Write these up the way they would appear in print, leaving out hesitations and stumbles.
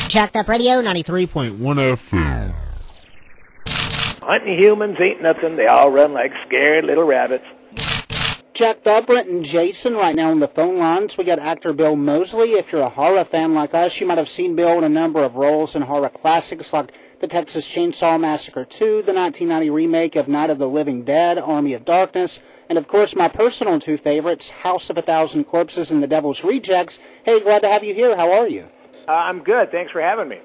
Jacked Up Radio, 93.1 FM. Hunting humans ain't nothing. They all run like scared little rabbits. Jacked Up, Brent and Jason right now on the phone lines. We got actor Bill Moseley. If you're a horror fan like us, you might have seen Bill in a number of roles in horror classics like the Texas Chainsaw Massacre 2, the 1990 remake of Night of the Living Dead, Army of Darkness, and of course my personal two favorites, House of a Thousand Corpses and The Devil's Rejects. Hey, glad to have you here. How are you? I'm good. Thanks for having me.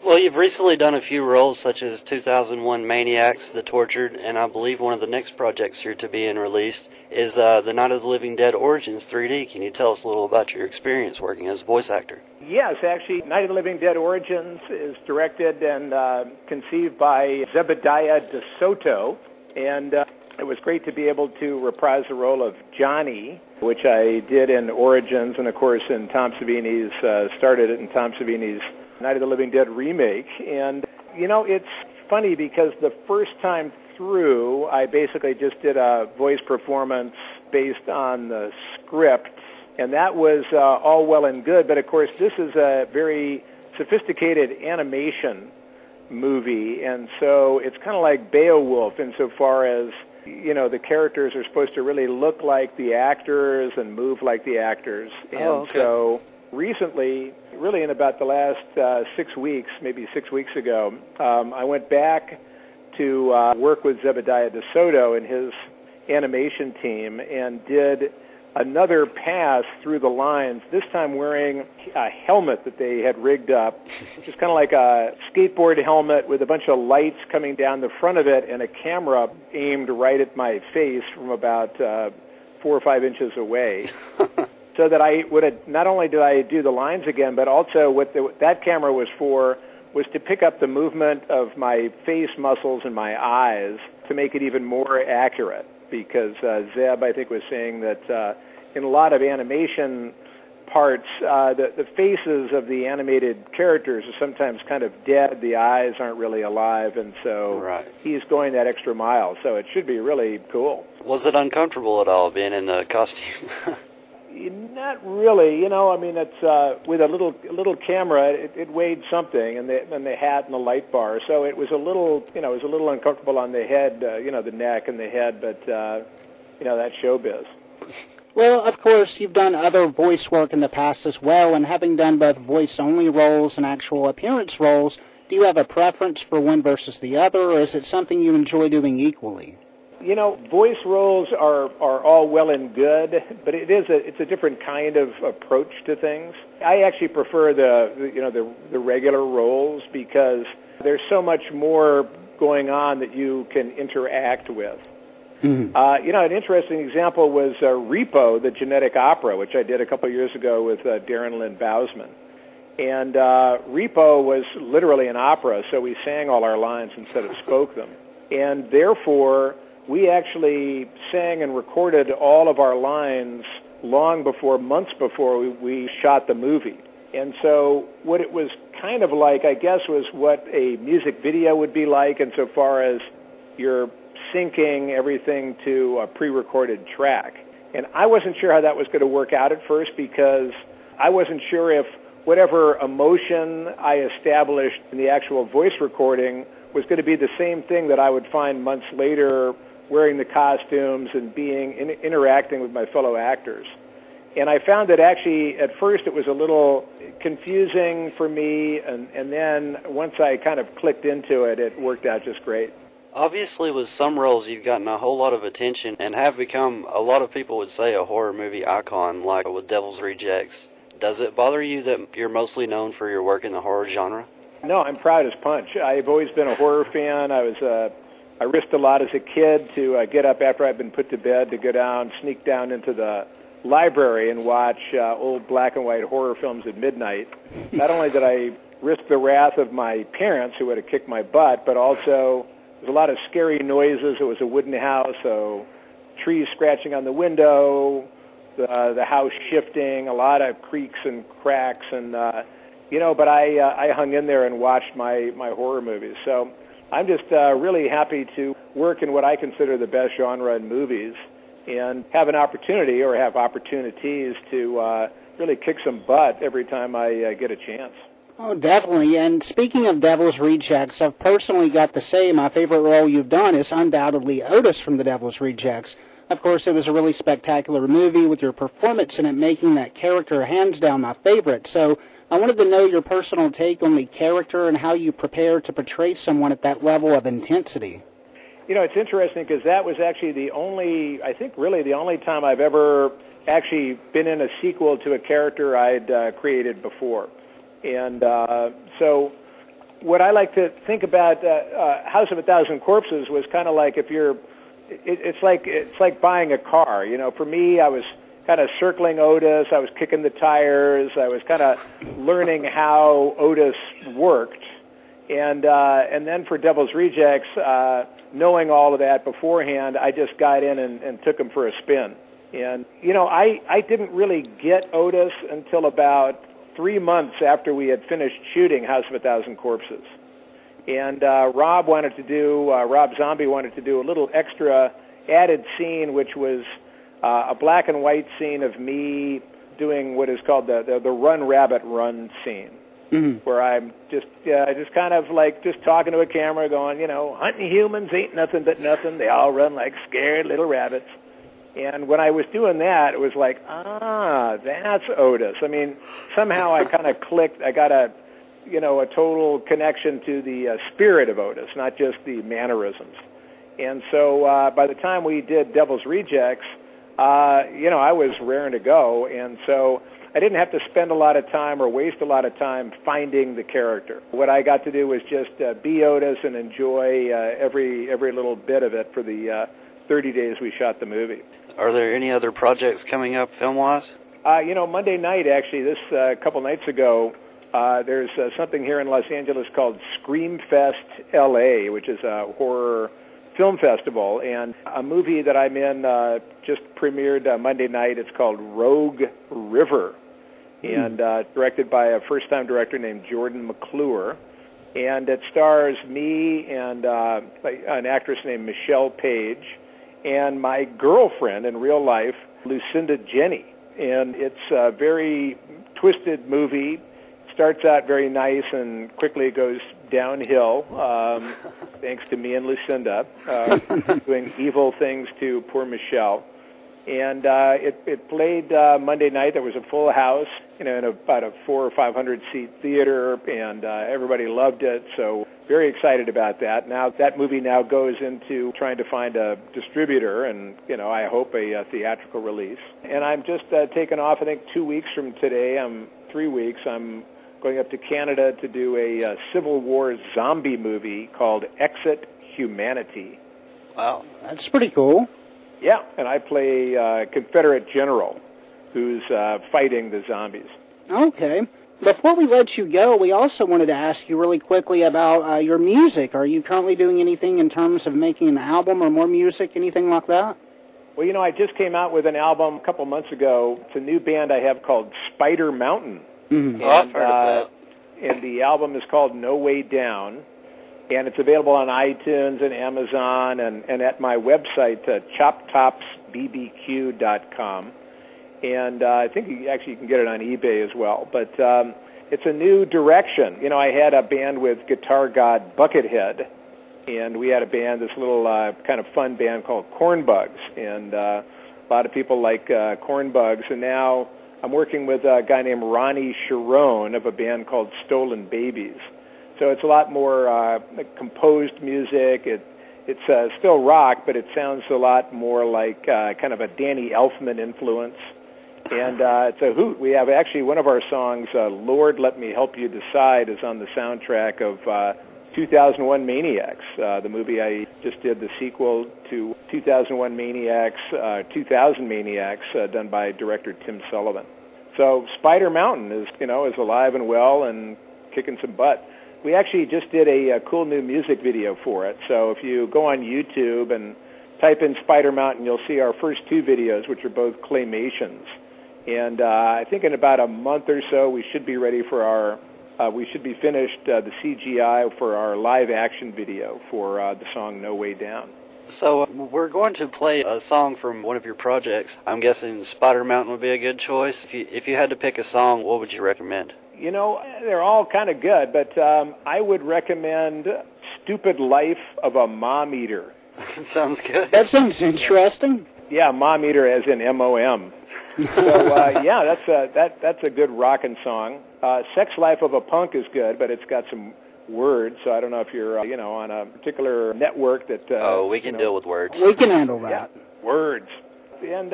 Well, you've recently done a few roles such as 2001 Maniacs, The Tortured, and I believe one of the next projects you're to be in released is the Night of the Living Dead Origins 3D. Can you tell us a little about your experience working as a voice actor? Yes, actually, Night of the Living Dead Origins is directed and conceived by Zebediah DeSoto, and it was great to be able to reprise the role of Johnny, which I did in Origins, and of course in Tom Savini's, started it in Tom Savini's Night of the Living Dead remake. And, you know, it's funny because the first time through, I basically just did a voice performance based on the script, and that was all well and good. But, of course, this is a very sophisticated animation movie, and so it's kind of like Beowulf insofar as, you know, the characters are supposed to really look like the actors and move like the actors. And so recently, really in about the last 6 weeks, maybe 6 weeks ago, I went back to work with Zebediah DeSoto and his animation team and did another pass through the lines, this time wearing a helmet that they had rigged up, just kind of like a skateboard helmet with a bunch of lights coming down the front of it and a camera aimed right at my face from about 4 or 5 inches away. So that I would have, not only did I do the lines again, but also what that camera was for was to pick up the movement of my face muscles and my eyes to make it even more accurate. Because Zeb, I think, was saying that in a lot of animation parts, the faces of the animated characters are sometimes kind of dead. The eyes aren't really alive, and so he's going that extra mile. So it should be really cool. Was it uncomfortable at all being in the costume? Not really, you know. I mean, it's with a little camera. It weighed something, and the hat and the light bar. So it was a little, you know, it was a little uncomfortable on the head, you know, the neck and the head. But you know, that's showbiz. Well, of course, you've done other voice work in the past as well, and having done both voice-only roles and actual appearance roles, do you have a preference for one versus the other, or is it something you enjoy doing equally? You know, voice roles are all well and good, but it's a different kind of approach to things. I actually prefer the regular roles because there's so much more going on that you can interact with. Mm-hmm. You know, an interesting example was Repo, the genetic opera, which I did a couple of years ago with Darren Lynn Bousman. And Repo was literally an opera, so we sang all our lines instead of spoke them. And therefore, we actually sang and recorded all of our lines months before we shot the movie. And so what it was kind of like, I guess, was what a music video would be like insofar as you're syncing everything to a pre-recorded track. And I wasn't sure how that was going to work out at first because I wasn't sure if whatever emotion I established in the actual voice recording was going to be the same thing that I would find months later wearing the costumes and interacting with my fellow actors. And I found that actually at first it was a little confusing for me, and then once I kind of clicked into it, it worked out just great. Obviously, with some roles, you've gotten a whole lot of attention and have become, a lot of people would say, a horror movie icon, like with Devil's Rejects. Does it bother you that you're mostly known for your work in the horror genre? No, I'm proud as punch. I've always been a horror fan. I risked a lot as a kid to get up after I'd been put to bed to go down, sneak down into the library and watch old black and white horror films at midnight. Not only did I risk the wrath of my parents, who would have kicked my butt, but also there was a lot of scary noises. It was a wooden house, so trees scratching on the window, the house shifting, a lot of creaks and cracks, and but I hung in there and watched my horror movies. So I'm just really happy to work in what I consider the best genre in movies and have an opportunity or have opportunities to really kick some butt every time I get a chance. Oh, definitely. And speaking of Devil's Rejects, I've personally got to say my favorite role you've done is undoubtedly Otis from the Devil's Rejects. Of course, it was a really spectacular movie with your performance in it making that character hands down my favorite. So I wanted to know your personal take on the character and how you prepare to portray someone at that level of intensity. You know, it's interesting because that was actually the only time I've ever actually been in a sequel to a character I'd created before. And so what I like to think about House of a Thousand Corpses was kind of like it's like buying a car. You know, for me, I was kind of circling Otis. I was kicking the tires. I was kind of learning how Otis worked. And then for Devil's Rejects, knowing all of that beforehand, I just got in and took him for a spin. And, you know, I didn't really get Otis until about 3 months after we had finished shooting House of a Thousand Corpses. And Rob Zombie wanted to do a little extra added scene, which was a black and white scene of me doing what is called the Run Rabbit Run scene. Mm-hmm. Where I'm just kind of like just talking to a camera going, you know, hunting humans ain't nothing but nothing. They all run like scared little rabbits. And when I was doing that, it was like, that's Otis. I mean, somehow I kind of clicked. I got a total connection to the spirit of Otis, not just the mannerisms. And so by the time we did Devil's Rejects, I was raring to go. And so I didn't have to spend a lot of time or waste a lot of time finding the character. What I got to do was just be Otis and enjoy every little bit of it for the 30 days we shot the movie. Are there any other projects coming up film-wise? Monday night, actually, this couple nights ago, there's something here in Los Angeles called Screamfest LA, which is a horror film festival, and a movie that I'm in just premiered Monday night. It's called Rogue River, and directed by a first-time director named Jordan McClure. And it stars me and an actress named Michelle Page and my girlfriend in real life, Lucinda Jenny. And it's a very twisted movie. Starts out very nice and quickly goes downhill, thanks to me and Lucinda, doing evil things to poor Michelle. And it played Monday night. There was a full house, in about a 400 or 500 seat theater, and everybody loved it. So very excited about that. Now that movie now goes into trying to find a distributor, and I hope a theatrical release. And I'm just taking off. I think 2 weeks from today. 3 weeks. I'm going up to Canada to do a Civil War zombie movie called Exit Humanity. Wow, that's pretty cool. Yeah, and I play a Confederate general who's fighting the zombies. Okay. Before we let you go, we also wanted to ask you really quickly about your music. Are you currently doing anything in terms of making an album or more music, anything like that? Well, I just came out with an album a couple months ago. It's a new band I have called Spider Mountain. Mm-hmm. And, and the album is called No Way Down. And it's available on iTunes and Amazon and at my website, choptopsbbq.com. And I think you can get it on eBay as well. But it's a new direction. I had a band with guitar god Buckethead, and we had a band, this little kind of fun band called Cornbugs. And a lot of people like Cornbugs. And now I'm working with a guy named Ronnie Sharon of a band called Stolen Babies. So it's a lot more composed music. It's still rock, but it sounds a lot more like kind of a Danny Elfman influence. And it's a hoot. We have actually one of our songs, Lord, Let Me Help You Decide, is on the soundtrack of 2001 Maniacs, the movie I just did, the sequel to 2001 Maniacs, 2000 Maniacs, done by director Tim Sullivan. So Spider Mountain is alive and well and kicking some butt. We actually just did a cool new music video for it. So if you go on YouTube and type in Spider Mountain, you'll see our first two videos, which are both claymations. And I think in about a month or so, we should be ready for we should be finished the CGI for our live action video for the song No Way Down. So we're going to play a song from one of your projects. I'm guessing Spider Mountain would be a good choice. If you had to pick a song, what would you recommend? You know, they're all kind of good, but I would recommend Stupid Life of a Mom Eater. Sounds good. That sounds interesting. Yeah, Mom Eater as in M-O-M. So, yeah, that's a good rockin' song. Sex Life of a Punk is good, but it's got some words, so I don't know if you're, on a particular network that... we can deal with words. We can handle that. Yeah, words. And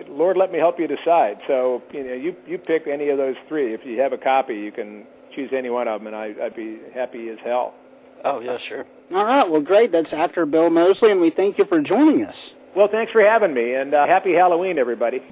Lord, let me help you decide. So, you pick any of those three. If you have a copy, you can choose any one of them, and I'd be happy as hell. Oh, yeah, sure. All right, well, great. That's actor Bill Moseley, and we thank you for joining us. Well, thanks for having me, and happy Halloween, everybody.